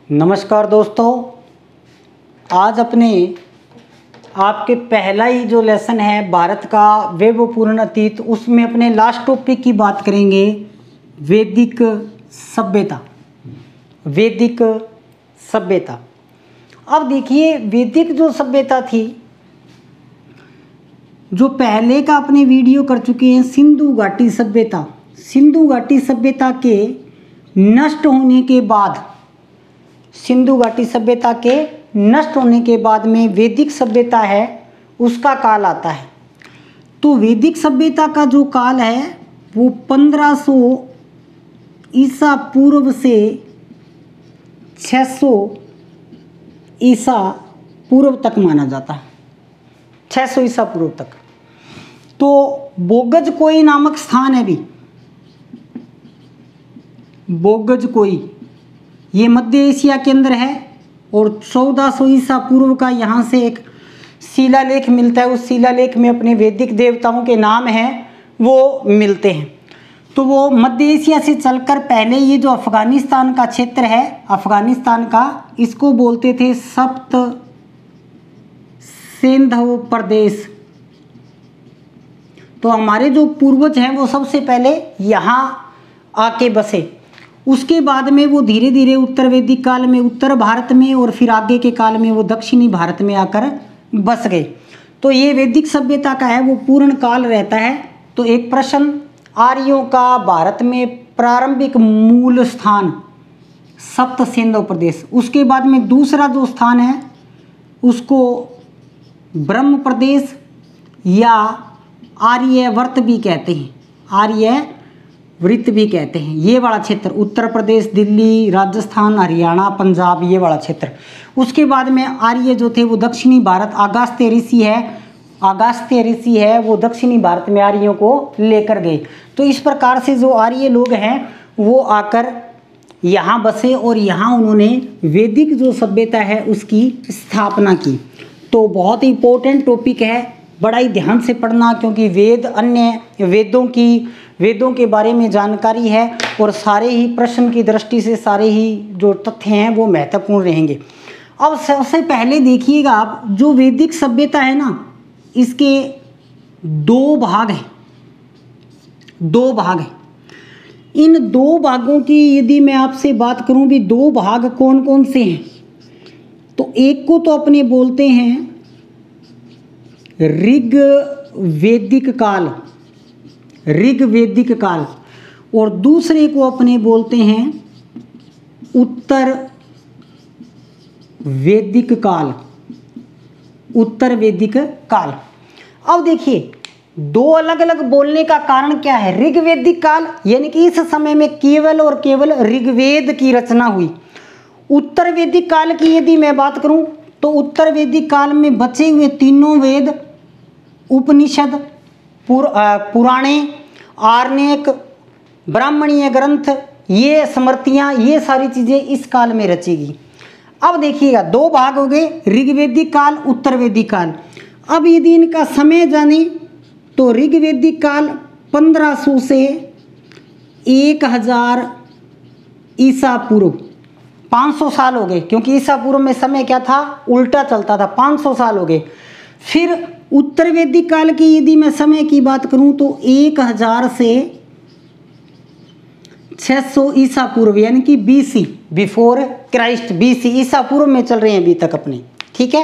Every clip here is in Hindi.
नमस्कार दोस्तों, आज अपने आपके पहला ही जो लेसन है भारत का वैभवपूर्ण अतीत, उसमें अपने लास्ट टॉपिक की बात करेंगे वैदिक सभ्यता। वैदिक सभ्यता। अब देखिए, वैदिक जो सभ्यता थी, जो पहले का अपने वीडियो कर चुके हैं सिंधु घाटी सभ्यता। सिंधु घाटी सभ्यता के नष्ट होने के बाद, सिंधु घाटी सभ्यता के नष्ट होने के बाद में वैदिक सभ्यता है, उसका काल आता है। तो वैदिक सभ्यता का जो काल है वो 1500 ईसा पूर्व से 600 ईसा पूर्व तक माना जाता है। 600 ईसा पूर्व तक। तो बोगज कोई नामक स्थान है भी, बोगज कोई, ये मध्य एशिया के अंदर है और 1400 ईसा पूर्व का यहाँ से एक शिलालेख मिलता है। उस शिलालेख में अपने वैदिक देवताओं के नाम हैं वो मिलते हैं। तो वो मध्य एशिया से चलकर पहले ये जो अफगानिस्तान का क्षेत्र है, अफगानिस्तान का, इसको बोलते थे सप्त सिंधु प्रदेश। तो हमारे जो पूर्वज हैं वो सबसे पहले यहाँ आके बसे। उसके बाद में वो धीरे धीरे उत्तर वैदिक काल में उत्तर भारत में और फिर आगे के काल में वो दक्षिणी भारत में आकर बस गए। तो ये वैदिक सभ्यता का है वो पूर्ण काल रहता है। तो एक प्रश्न, आर्यों का भारत में प्रारंभिक मूल स्थान सप्त सिंधु प्रदेश। उसके बाद में दूसरा जो स्थान है उसको ब्रह्म प्रदेश या आर्यवर्त भी कहते हैं, आर्यवृत्त भी कहते हैं। ये वाला क्षेत्र उत्तर प्रदेश, दिल्ली, राजस्थान, हरियाणा, पंजाब, ये वाला क्षेत्र। उसके बाद में आर्य जो थे वो दक्षिणी भारत, अगस्त्य ऋषि है वो दक्षिणी भारत में आर्यों को लेकर गए। तो इस प्रकार से जो आर्य लोग हैं वो आकर यहाँ बसे और यहाँ उन्होंने वैदिक जो सभ्यता है उसकी स्थापना की। तो बहुत ही इम्पोर्टेंट टॉपिक है, बड़ा ही ध्यान से पढ़ना, क्योंकि वेद, अन्य वेदों के बारे में जानकारी है और सारे ही प्रश्न की दृष्टि से सारे ही जो तथ्य हैं वो महत्वपूर्ण रहेंगे। अब सबसे पहले देखिएगा आप, जो वैदिक सभ्यता है ना, इसके दो भाग हैं। इन दो भागों की यदि मैं आपसे बात करूं भी, दो भाग कौन कौन से हैं, तो एक को तो अपने बोलते हैं ऋग वैदिक काल और दूसरे को अपने बोलते हैं उत्तर वैदिक काल। अब देखिए, दो अलग अलग बोलने का कारण क्या है। ऋग्वैदिक काल यानी कि इस समय में केवल और केवल ऋग्वेद की रचना हुई। उत्तर वैदिक काल की यदि मैं बात करूं तो उत्तर वैदिक काल में बचे हुए तीनों वेद, उपनिषद, पुराणे, आरण्यक, ब्राह्मणीय ग्रंथ, ये स्मृतियाँ, ये सारी चीज़ें इस काल में रचेगी। अब देखिएगा, दो भाग हो गए, ऋग्वैदिक काल, उत्तर वैदिक काल। अब यदि इनका समय जाने तो ऋग्वैदिक काल 1500 से 1000 ईसा पूर्व, 500 साल हो गए, क्योंकि ईसा पूर्व में समय क्या था, उल्टा चलता था, 500 साल हो गए। फिर उत्तर वैदिक काल की यदि मैं समय की बात करूं तो 1000 से 600 ईसा पूर्व, यानी कि BC, बिफोर क्राइस्ट, BC, ईसा पूर्व में चल रहे हैं अभी तक अपने। ठीक है।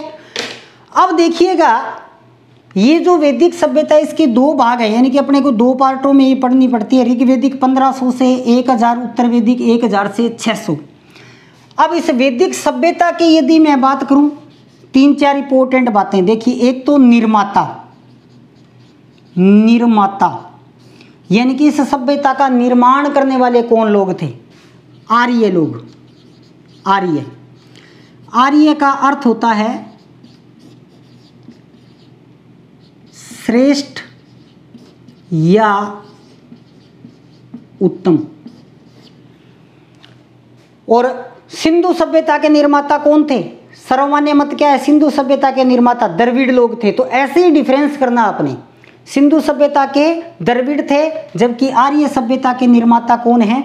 अब देखिएगा, ये जो वैदिक सभ्यता, इसके दो भाग है, यानी कि अपने को दो पार्टों में ये पढ़नी पड़ती है। ऋग्वैदिक 1500 से 1000, उत्तर वैदिक 1000 से 600। अब इस वैदिक सभ्यता की यदि मैं बात करूं, 3-4 इंपॉर्टेंट बातें देखिए। एक तो निर्माता, यानी कि इस सभ्यता का निर्माण करने वाले कौन लोग थे, आर्य लोग। आर्य का अर्थ होता है श्रेष्ठ या उत्तम। और सिंधु सभ्यता के निर्माता कौन थे, सर्वमान्य मत क्या है, सिंधु सभ्यता के निर्माता द्रविड़ लोग थे। तो ऐसे ही डिफरेंस करना आपने, सिंधु सभ्यता के द्रविड़ थे, जबकि आर्य सभ्यता के निर्माता कौन है,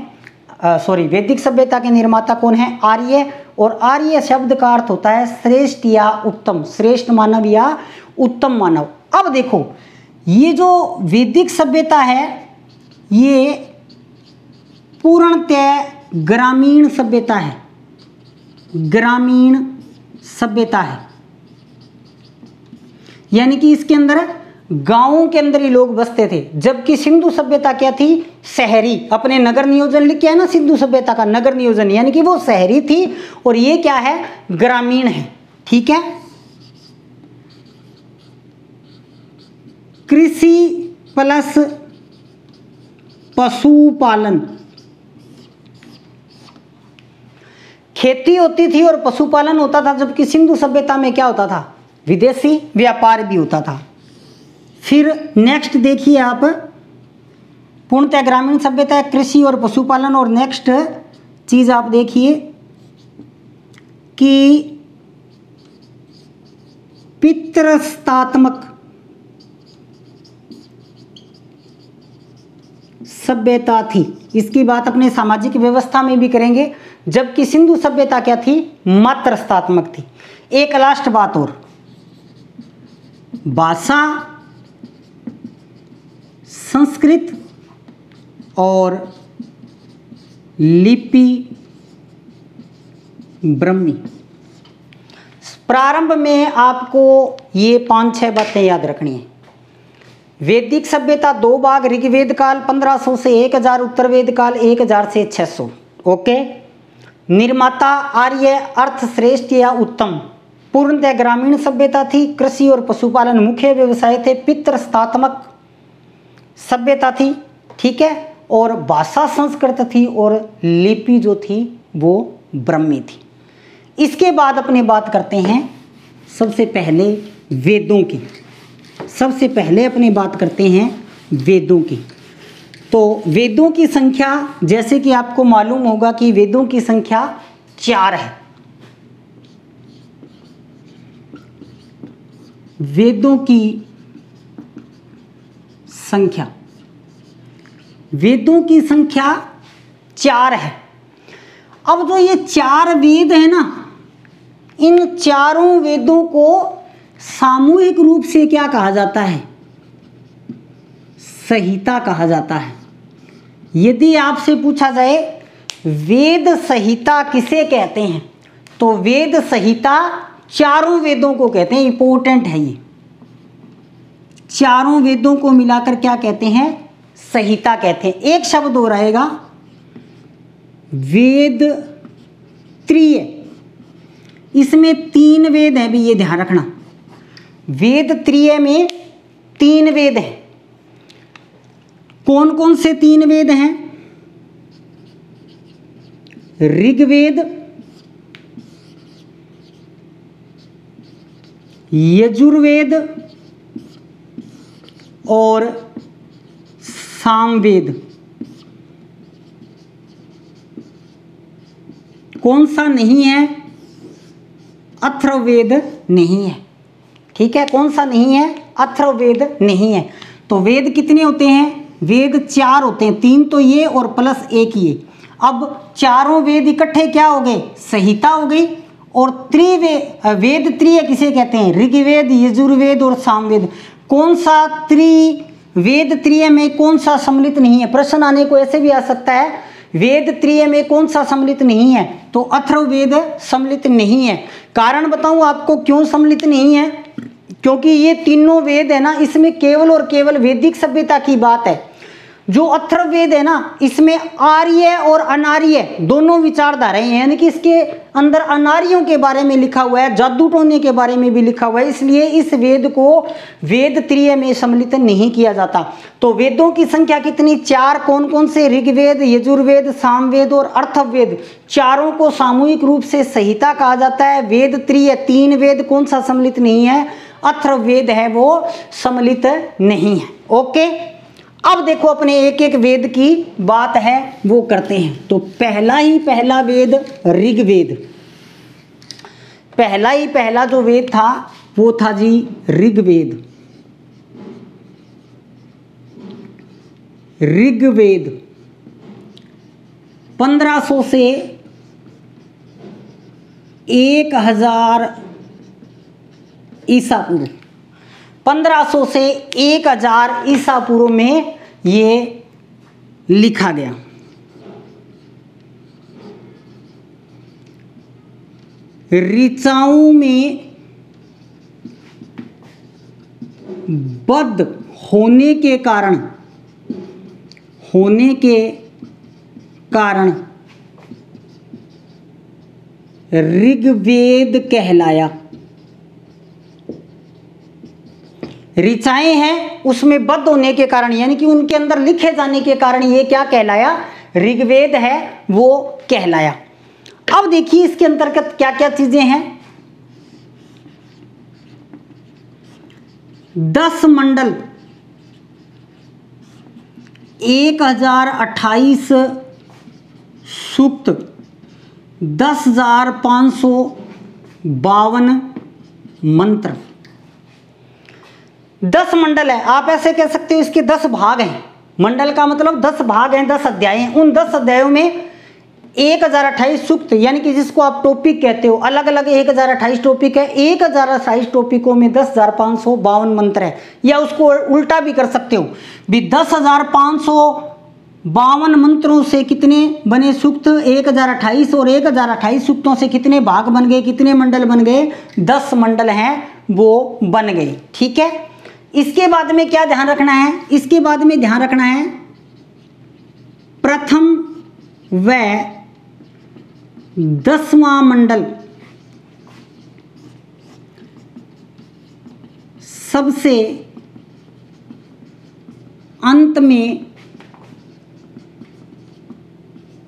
वैदिक सभ्यता के निर्माता कौन है? आर्य। और आर्य शब्द का अर्थ होता है श्रेष्ठ या उत्तम, श्रेष्ठ मानव या उत्तम मानव। अब देखो ये जो वैदिक सभ्यता है ये पूर्णतः ग्रामीण सभ्यता है, ग्रामीण सभ्यता है, यानी कि इसके अंदर गांवों के अंदर ही लोग बसते थे। जबकि सिंधु सभ्यता क्या थी? शहरी। अपने नगर नियोजन लिख के है ना सिंधु सभ्यता का नगर नियोजन, यानी कि वो शहरी थी और ये क्या है? ग्रामीण है। ठीक है। कृषि प्लस पशुपालन, खेती होती थी और पशुपालन होता था। जबकि सिंधु सभ्यता में क्या होता था? विदेशी व्यापार भी होता था। फिर नेक्स्ट देखिए आप, पूर्णतः ग्रामीण सभ्यता है, कृषि और पशुपालन। और नेक्स्ट चीज आप देखिए कि पितृसत्तात्मक सभ्यता थी। इसकी बात अपने सामाजिक व्यवस्था में भी करेंगे। जबकि सिंधु सभ्यता क्या थी? मातृसत्तात्मक थी। एक लास्ट बात और, भाषा संस्कृत और लिपि ब्राह्मी। प्रारंभ में आपको ये 5-6 बातें याद रखनी है। वैदिक सभ्यता 2 भाग, ऋग्वेद काल 1500 से 1000, उत्तरवेद काल 1000 से 600। ओके। निर्माता आर्य, अर्थ श्रेष्ठ या उत्तम। पूर्णतः ग्रामीण सभ्यता थी, कृषि और पशुपालन मुख्य व्यवसाय थे, पितृसत्तात्मक सभ्यता थी। ठीक है। और भाषा संस्कृत थी और लिपि जो थी वो ब्राह्मी थी। इसके बाद अपने बात करते हैं सबसे पहले वेदों की। सबसे पहले अपनी बात करते हैं वेदों की। तो वेदों की संख्या, जैसे कि आपको मालूम होगा कि वेदों की संख्या 4 है। वेदों की संख्या, वेदों की संख्या 4 है। अब जो ये 4 वेद है ना, इन चारों वेदों को सामूहिक रूप से क्या कहा जाता है? संहिता कहा जाता है। यदि आपसे पूछा जाए वेद संहिता किसे कहते हैं, तो वेद संहिता चारों वेदों को कहते हैं। इंपॉर्टेंट है ये, चारों वेदों को मिलाकर क्या कहते हैं? संहिता कहते हैं। एक शब्द हो रहेगा वेद त्रिय। इसमें 3 वेद हैं भी, ये ध्यान रखना। वेद त्रिय में 3 वेद हैं। कौन कौन से 3 वेद हैं? ऋग्वेद, यजुर्वेद और सामवेद। कौन सा नहीं है? अथर्ववेद नहीं है। ठीक है। कौन सा नहीं है? अथर्ववेद नहीं है। तो वेद कितने होते हैं? वेद 4 होते हैं। 3 तो ये और प्लस 1 ये। अब चारों वेद इकट्ठे क्या हो गए? संहिता हो गई। और वेद त्रिय किसे कहते हैं? ऋग्वेद, यजुर्वेद और सामवेद। कौन सा वेद त्रिय में कौन सा सम्मिलित नहीं है? प्रश्न आने को ऐसे भी आ सकता है, वेद त्रिय में कौन सा सम्मिलित नहीं है? तो अथर्ववेद सम्मिलित नहीं है। कारण बताऊं आपको क्यों सम्मिलित नहीं है? क्योंकि ये तीनों वेद है ना, इसमें केवल और केवल वैदिक सभ्यता की बात है। जो अथर्ववेद है ना, इसमें आर्य और अनार्य दोनों विचारधाराएं हैं, यानी कि इसके अंदर अनार्यों के बारे में लिखा हुआ है, जादू टोने के बारे में भी लिखा हुआ है। इसलिए इस वेद को वेद त्रिय में सम्मिलित नहीं किया जाता। तो वेदों की संख्या कितनी? 4। कौन कौन से? ऋग्वेद, यजुर्वेद, सामवेद और अथर्ववेद। चारों को सामूहिक रूप से संहिता कहा जाता है। वेद त्रिय 3 वेद, कौन सा सम्मिलित नहीं है? अथर्ववेद है वो सम्मिलित नहीं है। ओके। अब देखो अपने एक एक वेद की बात है वो करते हैं। तो पहला वेद ऋग्वेद। पहला जो वेद था वो था जी ऋग्वेद। ऋग्वेद 1500 से 1000 ईसा पूर्व, 1500 से 1000 ईसा पूर्व में ये लिखा गया। ऋचाओं में बद्ध होने के कारण ऋग्वेद कहलाया। ऋचाएं हैं उसमें बद्ध होने के कारण, यानी कि उनके अंदर लिखे जाने के कारण ये क्या कहलाया, ऋग्वेद है वो कहलाया। अब देखिए इसके अंतर्गत क्या क्या चीजें हैं। 10 मंडल, 1028 सूक्त, 10,552 मंत्र। 10 मंडल है, आप ऐसे कह सकते हो इसके 10 भाग हैं। मंडल का मतलब 10 भाग हैं, 10 अध्याय हैं। उन 10 अध्यायों में 1028 सूक्त, यानी कि जिसको आप टॉपिक कहते हो, अलग अलग 1028 टॉपिक है। 1028 टॉपिकों में 10,552 मंत्र है, या उसको उल्टा भी कर सकते हो भी 10,552 मंत्रों से कितने बने सूक्त, 1028, और 1028 सूक्तों से कितने भाग बन गए, कितने मंडल बन गए, 10 मंडल हैं वो बन गए। ठीक है, इसके बाद में क्या ध्यान रखना है, इसके बाद में ध्यान रखना है प्रथम व 10वां मंडल सबसे अंत में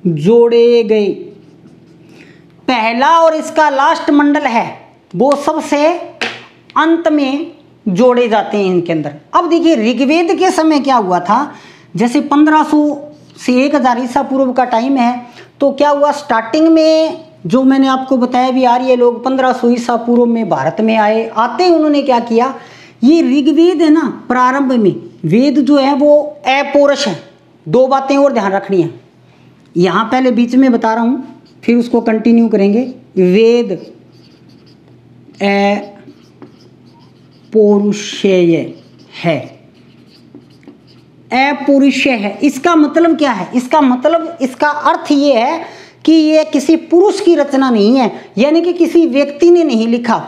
जोड़े गए। पहला और इसका लास्ट मंडल है वो सबसे अंत में जोड़े जाते हैं इनके अंदर। अब देखिए ऋग्वेद के समय क्या हुआ था, जैसे 1500 से 1000 ईसा पूर्व का टाइम है, तो क्या हुआ स्टार्टिंग में जो मैंने आपको बताया भी, आर्य लोग 1500 ईसा पूर्व में भारत में आए। आते ही उन्होंने क्या किया, ये ऋग्वेद है ना, प्रारंभ में वेद जो है वो अपौरुष है। 2 बातें और ध्यान रखनी है, यहाँ पहले बीच में बता रहा हूँ, फिर उसको कंटिन्यू करेंगे। वेद अपौरुषेय है, अपौरुषेय है। इसका मतलब क्या है, इसका मतलब, इसका अर्थ ये है कि ये किसी पुरुष की रचना नहीं है, यानी कि किसी व्यक्ति ने नहीं लिखा।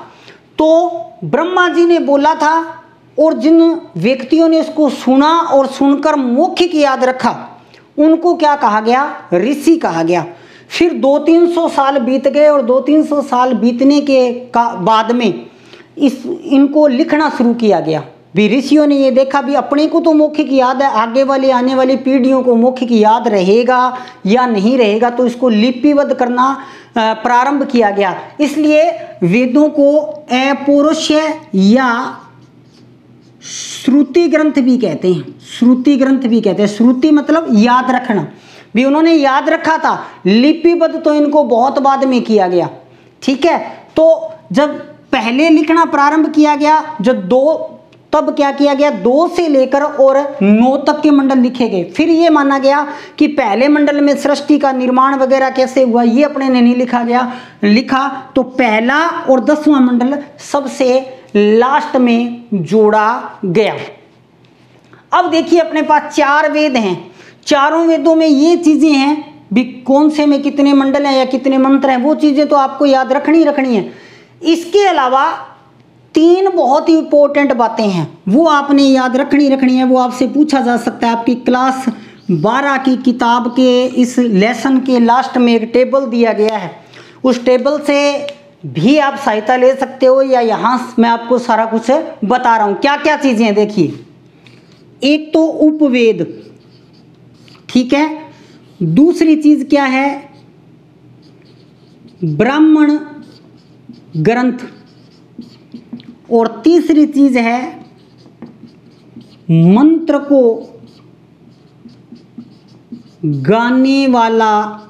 तो ब्रह्मा जी ने बोला था, और जिन व्यक्तियों ने इसको सुना और सुनकर मौखिक याद रखा उनको क्या कहा गया, ऋषि कहा गया। फिर 200-300 साल बीत गए, और 200-300 साल बीतने के बाद में इनको लिखना शुरू किया गया। भी ऋषियों ने ये देखा भी अपने को तो मौखिक याद है, आगे वाली आने वाली पीढ़ियों को मौखिक याद रहेगा या नहीं रहेगा, तो इसको लिपिबद्ध करना प्रारंभ किया गया। इसलिए वेदों को अपौरुषेय या श्रुति ग्रंथ भी कहते हैं, श्रुति ग्रंथ भी कहते हैं। श्रुति मतलब याद रखना, भी उन्होंने याद रखा था। लिपिबद्ध तो इनको बहुत बाद में किया गया। ठीक है, तो जब पहले लिखना प्रारंभ किया गया, जब तब क्या किया गया, 2 से लेकर और 9 तक के मंडल लिखे गए। फिर ये माना गया कि पहले मंडल में सृष्टि का निर्माण वगैरह कैसे हुआ ये अपने ने नहीं लिखा, तो पहला और 10वां मंडल सबसे लास्ट में जोड़ा गया। अब देखिए अपने पास 4 वेद हैं, चारों वेदों में ये चीजें हैं भी, कौन से में कितने मंडल हैं या कितने मंत्र हैं, वो चीजें तो आपको याद रखनी है। इसके अलावा 3 बहुत ही इंपॉर्टेंट बातें हैं, वो आपने याद रखनी है। वो आपसे पूछा जा सकता है। आपकी क्लास 12 की किताब के इस लेसन के लास्ट में एक टेबल दिया गया है, उस टेबल से भी आप सहायता ले सकते हो, या यहाँ मैं आपको सारा कुछ बता रहा हूँ क्या क्या चीजें हैं। देखिए, एक तो उपवेद, ठीक है, दूसरी चीज क्या है, ब्राह्मण ग्रंथ, और तीसरी चीज है मंत्र को गाने वाला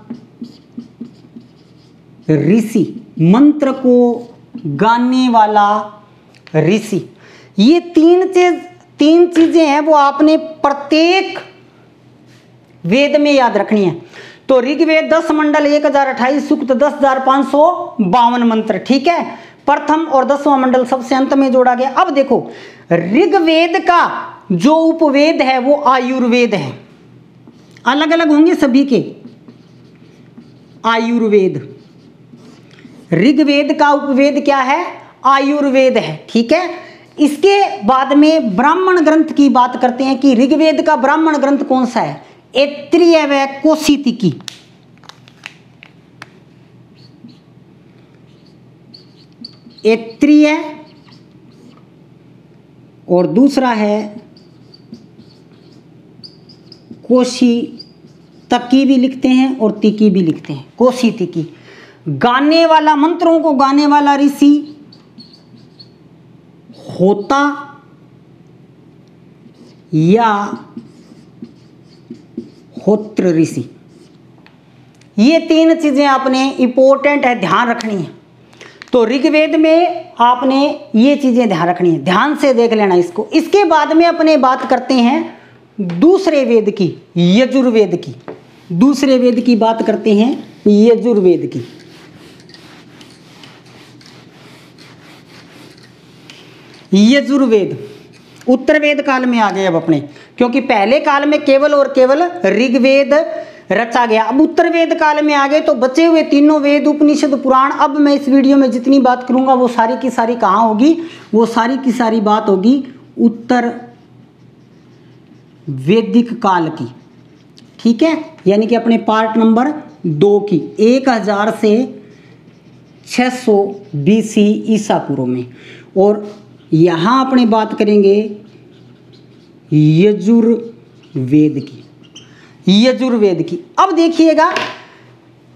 ऋषि, मंत्र को गाने वाला ऋषि। ये 3 चीजें हैं वो आपने प्रत्येक वेद में याद रखनी है। तो ऋग्वेद 10 मंडल 1028, सूक्त 10,552 मंत्र, ठीक है। प्रथम और 10वां मंडल सबसे अंत में जोड़ा गया। अब देखो ऋग्वेद का जो उपवेद है वो आयुर्वेद है, अलग अलग होंगे सभी के। आयुर्वेद, ऋग्वेद का उपवेद क्या है? आयुर्वेद है, ठीक है। इसके बाद में ब्राह्मण ग्रंथ की बात करते हैं कि ऋग्वेद का ब्राह्मण ग्रंथ कौन सा है? ऐत्रेय व कौशिकी। ऐत्रेय और दूसरा है कौशिकी भी लिखते हैं और तिकी भी लिखते हैं, कौशिकी। गाने वाला, मंत्रों को गाने वाला ऋषि होता या होत्र ऋषि। ये 3 चीजें आपने इंपॉर्टेंट है, ध्यान रखनी है। तो ऋग्वेद में आपने ये चीजें ध्यान रखनी है, ध्यान से देख लेना इसको। इसके बाद में अपने बात करते हैं दूसरे वेद की, यजुर्वेद की। दूसरे वेद की बात करते हैं, यजुर्वेद की। यजुर्वेद उत्तर वेद काल में आ गए अब अपने, क्योंकि पहले काल में केवल और केवल ऋग्वेद रचा गया। अब उत्तर वेद काल में आ गए तो बचे हुए तीनों वेद, उपनिषद, पुराण। अब मैं इस वीडियो में जितनी बात करूंगा वो सारी की सारी कहाँ होगी? वो सारी की सारी बात होगी उत्तर वैदिक काल की, ठीक है। यानी कि अपने पार्ट नंबर 2 की 1000 से 600 BC ईसा पूर्व में। और यहाँ अपने बात करेंगे यजुर्वेद की, यजुर्वेद की। अब देखिएगा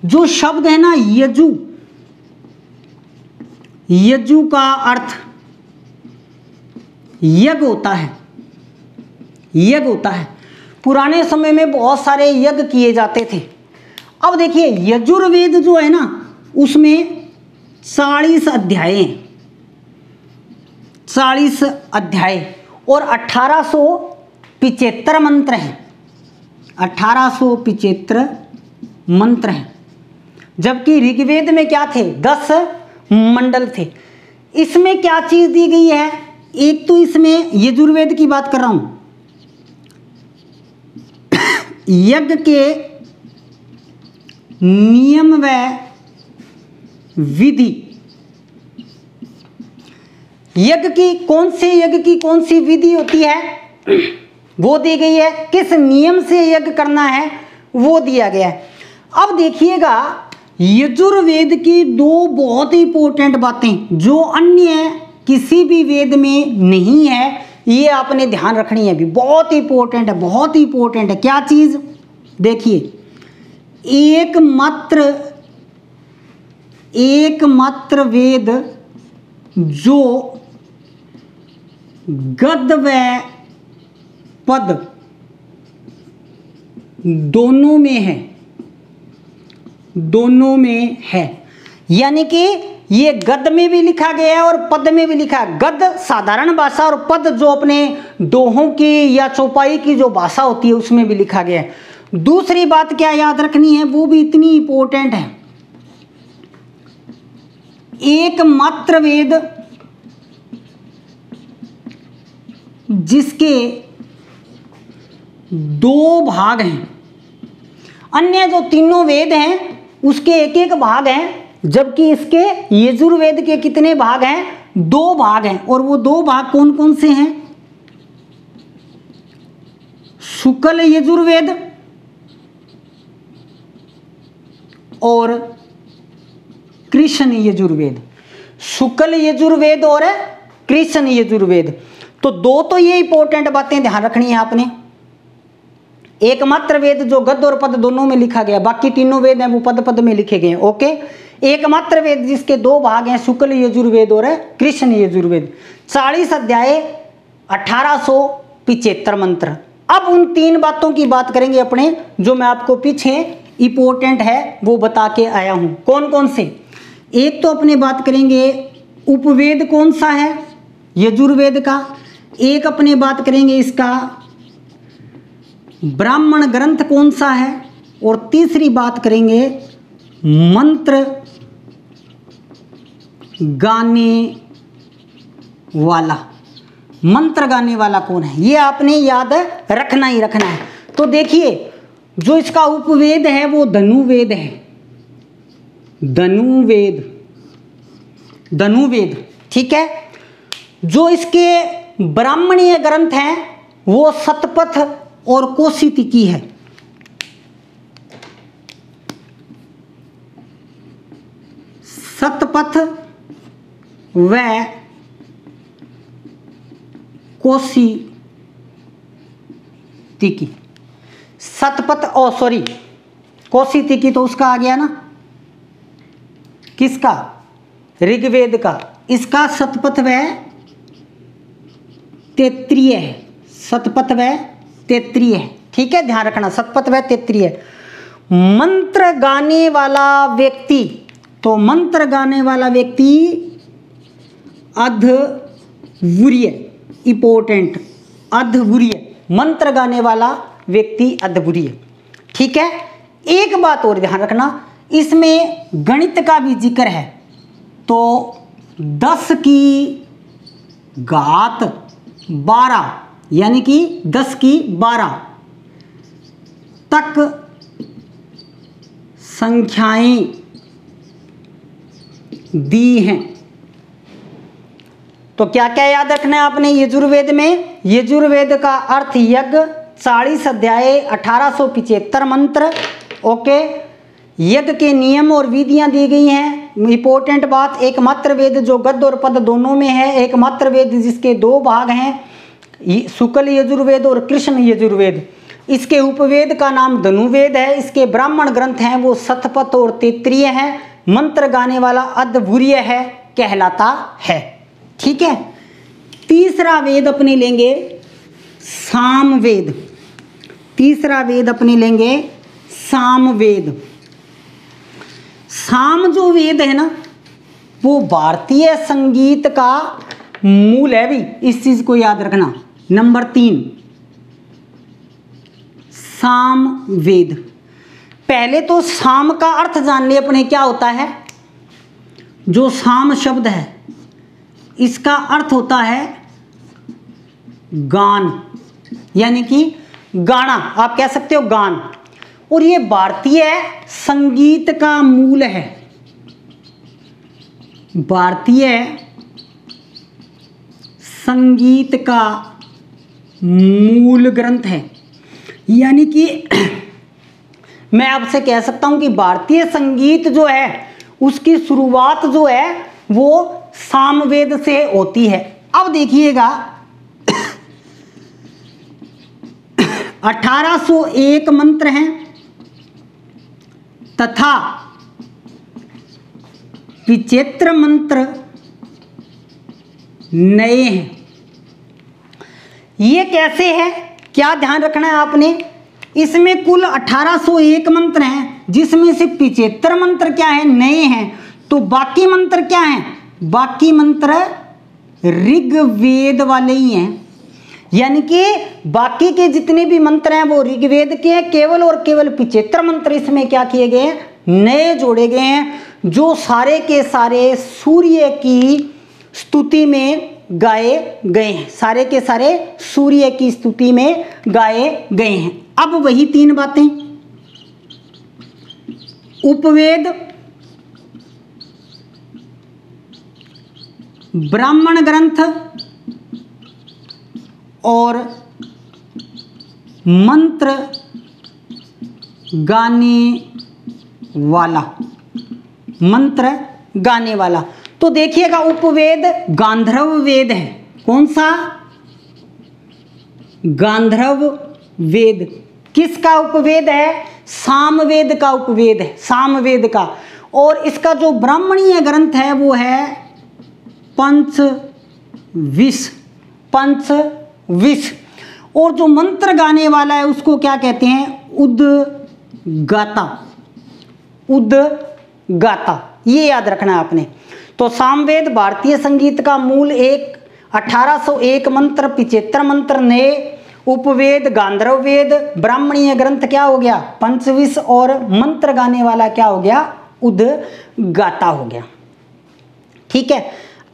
जो शब्द है ना यजु, यजु का अर्थ यज्ञ होता है, यज्ञ होता है। पुराने समय में बहुत सारे यज्ञ किए जाते थे। अब देखिए यजुर्वेद जो है ना उसमें 40 अध्याय हैं, 40 अध्याय और 1875 मंत्र हैं, 1875 मंत्र हैं। जबकि ऋग्वेद में क्या थे? 10 मंडल थे। इसमें क्या चीज दी गई है? एक तो इसमें यजुर्वेद की बात कर रहा हूं, यज्ञ के नियम व विधि, यज्ञ की कौन सी विधि होती है वो दी गई है, किस नियम से यज्ञ करना है वो दिया गया है। अब देखिएगा यजुर्वेद की 2 बहुत ही इंपॉर्टेंट बातें जो अन्य किसी भी वेद में नहीं है, ये आपने ध्यान रखनी है, भी बहुत ही इंपॉर्टेंट है, बहुत ही इंपॉर्टेंट है। क्या चीज? देखिए एकमात्र वेद जो गद्य व पद दोनों में है, यानी कि ये गद्य में भी लिखा गया है और पद में भी लिखा है। गद्य साधारण भाषा और पद जो अपने दोहों की या चौपाई की जो भाषा होती है उसमें भी लिखा गया है। दूसरी बात क्या याद रखनी है, वो भी इतनी इंपॉर्टेंट है, एकमात्र वेद जिसके 2 भाग हैं। अन्य जो तीनों वेद हैं उसके एक भाग हैं, जबकि इसके यजुर्वेद के कितने भाग हैं? 2 भाग हैं। और वो 2 भाग कौन कौन से हैं? शुक्ल यजुर्वेद और कृष्ण यजुर्वेद। शुक्ल यजुर्वेद और कृष्ण यजुर्वेद। तो 2 तो ये इंपॉर्टेंट बातें ध्यान रखनी है आपने। एकमात्र वेद जो गद्य और पद दोनों में लिखा गया, बाकी तीनों वेद हैं वो पद पद में लिखे गए हैं। ओके, एकमात्र वेद जिसके 2 भाग हैं, शुक्ल यजुर्वेद और कृष्ण यजुर्वेद। 40 अध्याय, 1875 मंत्र। अब उन 3 बातों की बात करेंगे अपने, जो मैं आपको पीछे इंपॉर्टेंट है वो बता के आया हूं। कौन कौन से? एक तो अपने बात करेंगे उपवेद कौन सा है यजुर्वेद का, एक अपने बात करेंगे इसका ब्राह्मण ग्रंथ कौन सा है और तीसरी बात करेंगे मंत्र गाने वाला। मंत्र गाने वाला कौन है, ये आपने याद रखना ही रखना है। तो देखिए जो इसका उपवेद है वो धनुवेद है, धनुवेद, धनुवेद, ठीक है। जो इसके ब्राह्मणीय ग्रंथ हैं वो शतपथ और कौशिकी है। शतपथ व कौशिकी, शतपथ ओ सॉरी कौशिकी तो उसका आ गया ना, किसका, ऋग्वेद का। इसका शतपथ व तैत्तिरीय है, शतपथ व तैत्तिरीय है, ठीक है, ध्यान रखना, शतपथ व तैत्तिरीय। मंत्र गाने वाला व्यक्ति, तो मंत्र गाने वाला व्यक्ति अध्वर्य, इंपॉर्टेंट, अध्वर्य, मंत्र गाने वाला व्यक्ति अध्वर्य, ठीक है। एक बात और ध्यान रखना, इसमें गणित का भी जिक्र है। तो 10 की घात 12 यानी कि 10 की 12 तक संख्याएं दी हैं। तो क्या क्या याद रखना है आपने यजुर्वेद में, यजुर्वेद का अर्थ यज्ञ, 40 अध्याय, 1875 मंत्र, ओके। यज्ञ के नियम और विधियां दी गई हैं। इंपॉर्टेंट बात, एकमात्र वेद जो गद्य और पद दोनों में है, एकमात्र वेद जिसके 2 भाग हैं, शुक्ल यजुर्वेद और कृष्ण यजुर्वेद। इसके उपवेद का नाम धनुवेद है। इसके ब्राह्मण ग्रंथ हैं वो शतपथ और तैत्तिरीय हैं। मंत्र गाने वाला अध्वर्य है कहलाता है, ठीक है। तीसरा वेद अपने लेंगे सामवेद, तीसरा वेद अपने लेंगे सामवेद। साम जो वेद है ना वो भारतीय संगीत का मूल है भी, इस चीज को याद रखना। नंबर 3 सामवेद। पहले तो साम का अर्थ जान ले अपने, क्या होता है। जो साम शब्द है इसका अर्थ होता है गान, यानी कि गाना, आप कह सकते हो गान। और ये भारतीय संगीत का मूल है, भारतीय संगीत का मूल ग्रंथ है। यानी कि मैं आपसे कह सकता हूं कि भारतीय संगीत जो है उसकी शुरुआत जो है वो सामवेद से होती है। अब देखिएगा 1801 मंत्र हैं तथा 75 मंत्र नए हैं। ये कैसे है, क्या ध्यान रखना है आपने। इसमें कुल 1801 मंत्र हैं जिसमें से 75 मंत्र क्या है, नए हैं। तो बाकी मंत्र क्या हैं, बाकी मंत्र ऋग्वेद वाले ही हैं। यानी कि बाकी के जितने भी मंत्र हैं वो ऋग्वेद के हैं, केवल और केवल 75 मंत्र इसमें क्या किए गए हैं, नए जोड़े गए हैं, जो सारे के सारे सूर्य की स्तुति में गाए गए हैं, सारे के सारे सूर्य की स्तुति में गाए गए हैं। अब वही 3 बातें, उपवेद, ब्राह्मण ग्रंथ और मंत्र गाने वाला, मंत्र गाने वाला। तो देखिएगा उपवेद गांधर्व वेद है। कौन सा, गांधर्व वेद। किसका उपवेद है, सामवेद का उपवेद है, सामवेद का। और इसका जो ब्राह्मणीय ग्रंथ है वो है पंचविश, पंचविश। और जो मंत्र गाने वाला है उसको क्या कहते हैं, उद्गाता, उद्गाता। ये याद रखना है आपने। तो सामवेद भारतीय संगीत का मूल एक, 1801 मंत्र, 75 मंत्र नए। उपवेद गांधर्व वेद, ब्राह्मणीय ग्रंथ क्या हो गया पंचविश, और मंत्र गाने वाला क्या हो गया उद्गाता हो गया। ठीक है,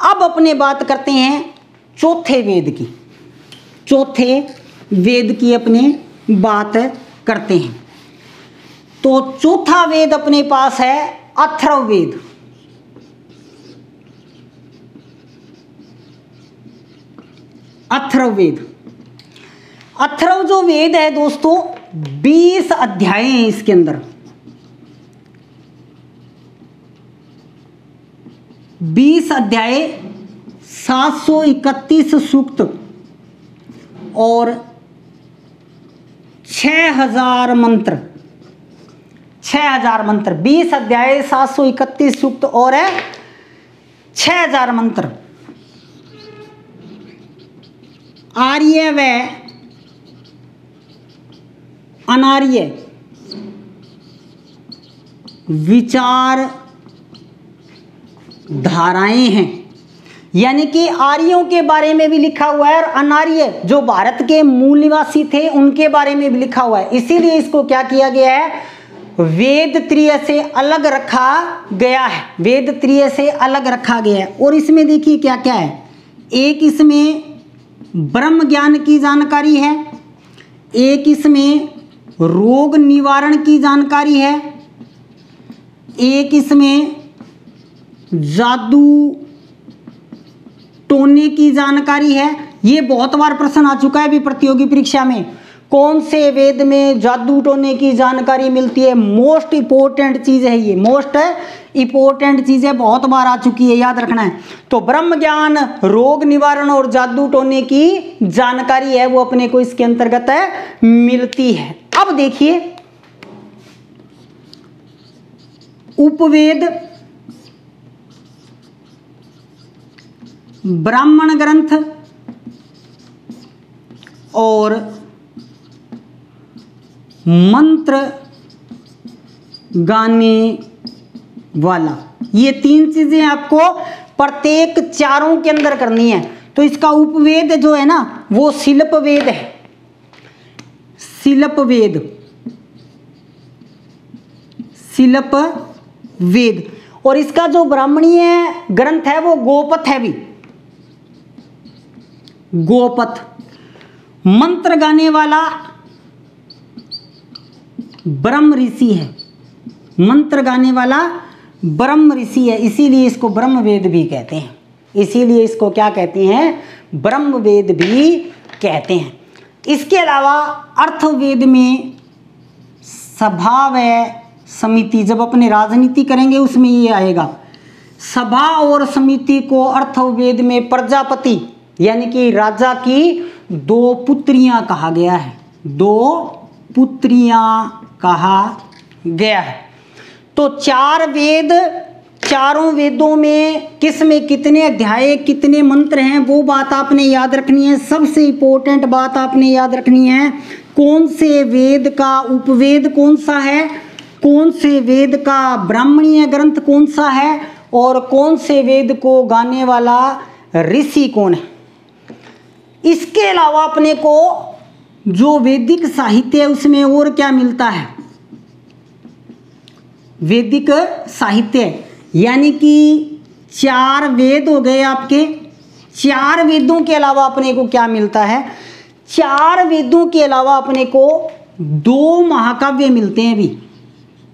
अब अपने बात करते हैं चौथे वेद की। चौथे वेद की अपने बात करते हैं। तो चौथा वेद अपने पास है अथर्ववेद। अथर्ववेद, अथर्व जो वेद है दोस्तों 20 अध्याय हैं इसके अंदर। 20 अध्याय, 731 सूक्त और 6000 मंत्र। 6000 मंत्र, 20 अध्याय, 731 सूक्त और 6000 मंत्र। आर्य व अनार्य विचार धाराएं हैं, यानी कि आर्यों के बारे में भी लिखा हुआ है और अनार्य जो भारत के मूल निवासी थे उनके बारे में भी लिखा हुआ है। इसीलिए इसको क्या किया गया है वेद त्रय से अलग रखा गया है। वेद त्रय से अलग रखा गया है। और इसमें देखिए क्या क्या है, एक इसमें ब्रह्म ज्ञान की जानकारी है, एक इसमें रोग निवारण की जानकारी है, एक इसमें जादू टोने की जानकारी है। ये बहुत बार प्रश्न आ चुका है भी प्रतियोगी परीक्षा में, कौन से वेद में जादू टोने की जानकारी मिलती है। मोस्ट इंपॉर्टेंट चीज है ये, मोस्ट इंपॉर्टेंट चीज है, बहुत बार आ चुकी है, याद रखना है। तो ब्रह्म ज्ञान, रोग निवारण और जादू टोने की जानकारी है वो अपने को इसके अंतर्गत मिलती है। अब देखिए उपवेद, ब्राह्मण ग्रंथ और मंत्र गाने वाला, ये तीन चीजें आपको प्रत्येक चारों के अंदर करनी है। तो इसका उपवेद जो है ना वो शिल्प वेद है, शिल्प वेद, शिल्प वेद। और इसका जो ब्राह्मणीय ग्रंथ है वो गोपथ है भी, गोपथ। मंत्र गाने वाला ब्रह्म ऋषि है, मंत्र गाने वाला ब्रह्म ऋषि है, इसीलिए इसको ब्रह्म वेद भी कहते हैं। इसीलिए इसको क्या कहते हैं ब्रह्म वेद भी कहते हैं। इसके अलावा अर्थवेद में सभा व समिति, जब अपने राजनीति करेंगे उसमें ये आएगा। सभा और समिति को अर्थवेद में प्रजापति यानी कि राजा की 2 पुत्रियां कहा गया है, 2 पुत्रियां कहा गया है। तो 4 वेद, चारों वेदों में किस में कितने अध्याय कितने मंत्र हैं वो बात आपने याद रखनी है। सबसे इंपॉर्टेंट बात आपने याद रखनी है कौन से वेद का उपवेद कौन सा है, कौन से वेद का ब्राह्मणीय ग्रंथ कौन सा है और कौन से वेद को गाने वाला ऋषि कौन है। इसके अलावा अपने को जो वैदिक साहित्य है उसमें और क्या मिलता है, वैदिक साहित्य यानी कि 4 वेद हो गए आपके। 4 वेदों के अलावा अपने को क्या मिलता है, 4 वेदों के अलावा अपने को 2 महाकाव्य मिलते हैं भी,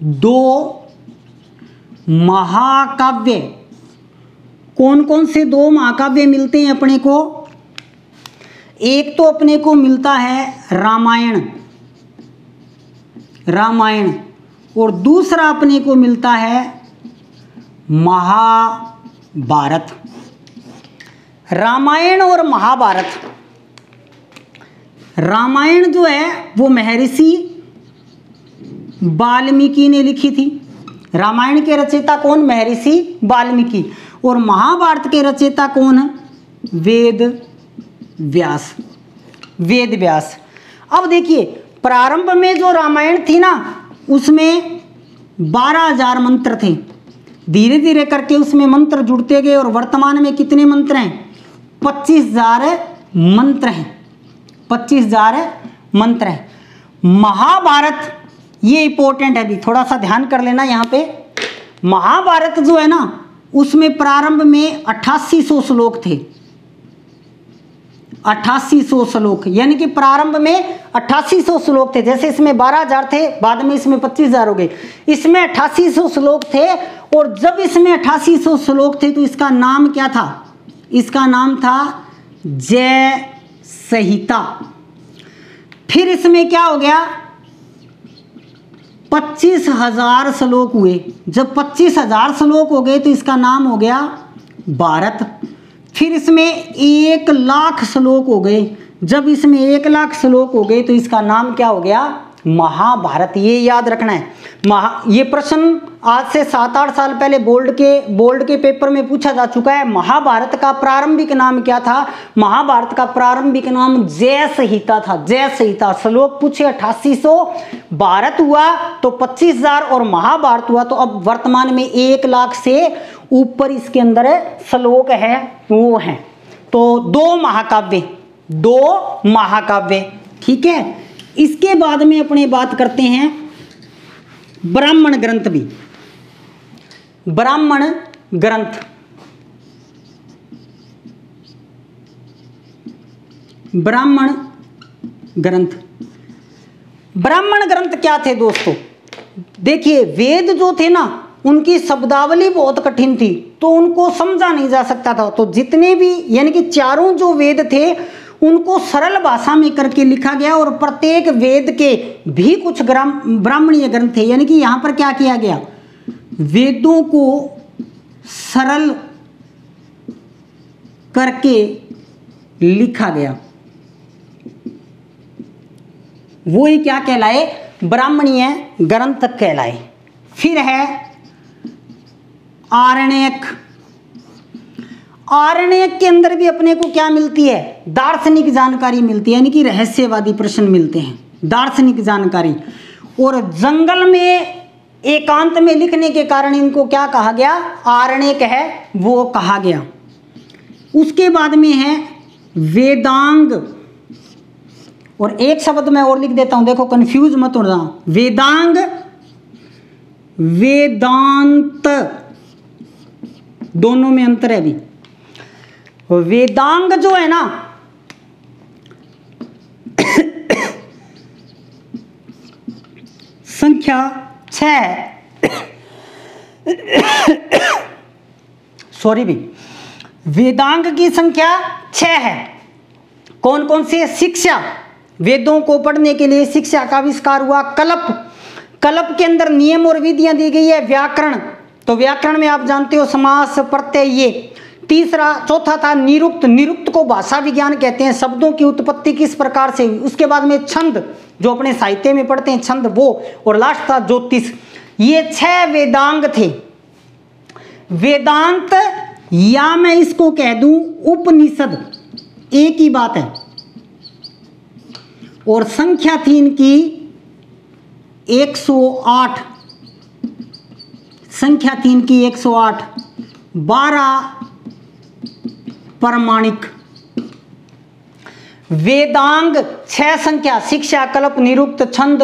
2 महाकाव्य। कौन कौन से 2 महाकाव्य मिलते हैं अपने को, एक तो अपने को मिलता है रामायण, रामायण, और दूसरा अपने को मिलता है महाभारत। रामायण और महाभारत, रामायण जो है वो महर्षि वाल्मीकि ने लिखी थी। रामायण के रचयिता कौन, महर्षि वाल्मीकि। और महाभारत के रचयिता कौन है, वेद व्यास, वेद व्यास। अब देखिए प्रारंभ में जो रामायण थी ना उसमें 12,000 मंत्र थे, धीरे धीरे करके उसमें मंत्र जुड़ते गए और वर्तमान में कितने मंत्र हैं, 25,000 मंत्र हैं, 25,000 मंत्र है। महाभारत ये इंपॉर्टेंट है, अभी थोड़ा सा ध्यान कर लेना यहाँ पे। महाभारत जो है ना उसमें प्रारंभ में 8800 श्लोक थे, 8800 श्लोक, यानी कि प्रारंभ में 8800 श्लोक थे। जैसे इसमें 12,000 थे, बाद में इसमें 25,000 हो गए। इसमें 8800 श्लोक थे, और जब इसमें 8800 श्लोक थे तो इसका नाम क्या था? इसका नाम था जय संहिता। फिर इसमें क्या हो गया? 25,000 श्लोक हुए। जब 25,000 श्लोक हो गए तो इसका नाम हो गया भारत। फिर इसमें 1,00,000 श्लोक हो गए। जब इसमें 1,00,000 श्लोक हो गए तो इसका नाम क्या हो गया? महाभारत। ये याद रखना है। ये प्रश्न आज से 7-8 साल पहले बोर्ड के पेपर में पूछा जा चुका है। महाभारत का प्रारंभिक नाम क्या था? महाभारत का प्रारंभिक नाम जय संहिता था। जय संहिता। श्लोक पूछे 8800, भारत हुआ तो 25,000 और महाभारत हुआ तो अब वर्तमान में 1,00,000 से ऊपर इसके अंदर श्लोक है वो है। तो 2 महाकाव्य। ठीक है। इसके बाद में अपने बात करते हैं ब्राह्मण ग्रंथ भी। ब्राह्मण ग्रंथ, ब्राह्मण ग्रंथ क्या थे दोस्तों? देखिए, वेद जो थे ना उनकी शब्दावली बहुत कठिन थी, तो उनको समझा नहीं जा सकता था। तो जितने भी यानी कि 4 जो वेद थे उनको सरल भाषा में करके लिखा गया, और प्रत्येक वेद के भी कुछ ब्राह्मणीय ग्रंथ थे। यानी कि यहाँ पर क्या किया गया? वेदों को सरल करके लिखा गया। वो ही क्या कहलाए? ब्राह्मणीय ग्रंथ कहलाए। फिर है आरण्यक। आरण्यक के अंदर भी अपने को क्या मिलती है? दार्शनिक जानकारी मिलती है, यानी कि रहस्यवादी प्रश्न मिलते हैं, दार्शनिक जानकारी। और जंगल में एकांत में लिखने के कारण इनको क्या कहा गया? आरण्यक है वो कहा गया। उसके बाद में है वेदांग। और एक शब्द मैं और लिख देता हूं, देखो कंफ्यूज मत हो जाओ। वेदांग, वेदांत, दोनों में अंतर है। भी वेदांग जो है ना संख्या 6 है। सॉरी भी, वेदांग की संख्या 6 है। कौन कौन सी है? शिक्षा, वेदों को पढ़ने के लिए शिक्षा का आविष्कार हुआ। कल्प के अंदर नियम और विधियां दी गई है। व्याकरण, तो व्याकरण में आप जानते हो समास, प्रत्यय। ये चौथा था निरुक्त को भाषा विज्ञान कहते हैं, शब्दों की उत्पत्ति किस प्रकार से हुई। उसके बाद में छंद, जो अपने साहित्य में पढ़ते हैं छंद, वो। और लास्ट था ज्योतिष। ये 6 वेदांग थे। वेदांत, या मैं इसको कह दूं उपनिषद, एक ही बात है। और संख्या थी इनकी 108। संख्या थी इनकी 108। 12 प्रमाणिक। वेदांग 6 संख्या, शिक्षा, कल्प, निरुक्त, छंद,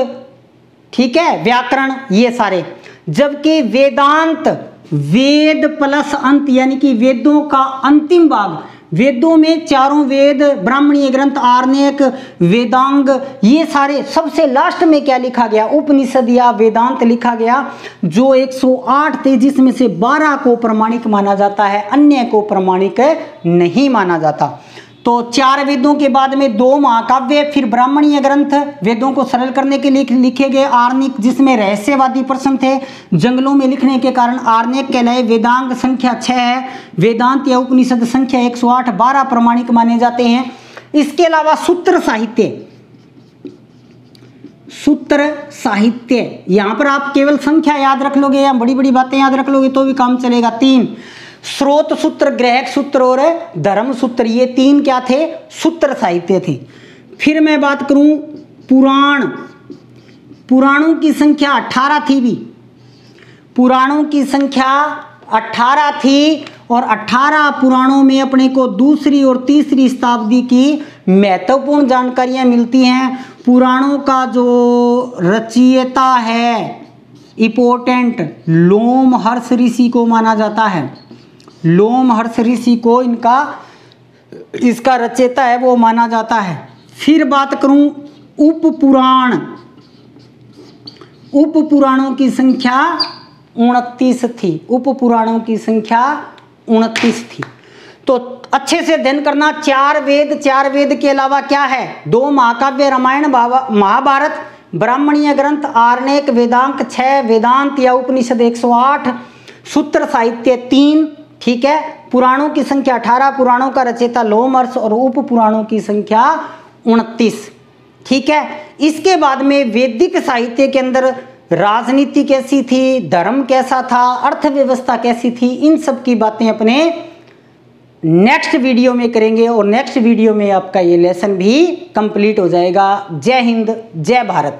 ठीक है, व्याकरण, ये सारे। जबकि वेदांत वेद प्लस अंत, यानी कि वेदों का अंतिम भाग। वेदों में 4 वेद, ब्राह्मणीय ग्रंथ, आरण्यक, वेदांग, ये सारे। सबसे लास्ट में क्या लिखा गया? उपनिषद या वेदांत लिखा गया, जो 108 थे, जिसमें से 12 को प्रमाणिक माना जाता है, अन्य को प्रमाणिक नहीं माना जाता। तो 4 वेदों के बाद में 2 महाकाव्य, फिर ब्राह्मणीय ग्रंथ, वेदों को सरल करने के लिए लिखे गए। आरण्यक, जिसमें रहस्यवादी प्रश्न थे, जंगलों में लिखने के कारण आरण्यक कहलाए। वेदांग संख्या 6 है। वेदांत या उपनिषद संख्या 108, 12 प्रमाणिक माने जाते हैं। इसके अलावा सूत्र साहित्य, यहां पर आप केवल संख्या याद रख लोगे या बड़ी बड़ी बातें याद रख लोगे तो भी काम चलेगा। 3 स्रोत सूत्र, ग्रहक सूत्र और धर्म सूत्र, ये 3 क्या थे? सूत्र साहित्य थे। फिर मैं बात करूं पुराणों की संख्या 18 थी। भी पुराणों की संख्या 18 थी। और 18 पुराणों में अपने को दूसरी और तीसरी शताब्दी की महत्वपूर्ण जानकारियां मिलती हैं। पुराणों का जो रचयिता है इम्पोर्टेंट लोमहर्ष ऋषि को माना जाता है। लोमहर्ष ऋषि को इसका रचयिता है वो माना जाता है। फिर बात करूं उप पुराणों की संख्या 29 थी। उप पुराणों की संख्या 29 थी। तो अच्छे से अध्ययन करना। 4 वेद के अलावा क्या है? 2 महाकाव्य रामायण महाभारत, ब्राह्मणीय ग्रंथ आरण्यक वेदांक 6, वेदांत या उपनिषद 108, सूत्र साहित्य 3। ठीक है, पुराणों की संख्या 18, पुराणों का रचयिता लोमहर्ष और उप पुराणों की संख्या 29। ठीक है, इसके बाद में वैदिक साहित्य के अंदर राजनीति कैसी थी, धर्म कैसा था, अर्थव्यवस्था कैसी थी, इन सब की बातें अपने नेक्स्ट वीडियो में करेंगे और नेक्स्ट वीडियो में आपका ये लेसन भी कंप्लीट हो जाएगा। जय हिंद, जय भारत।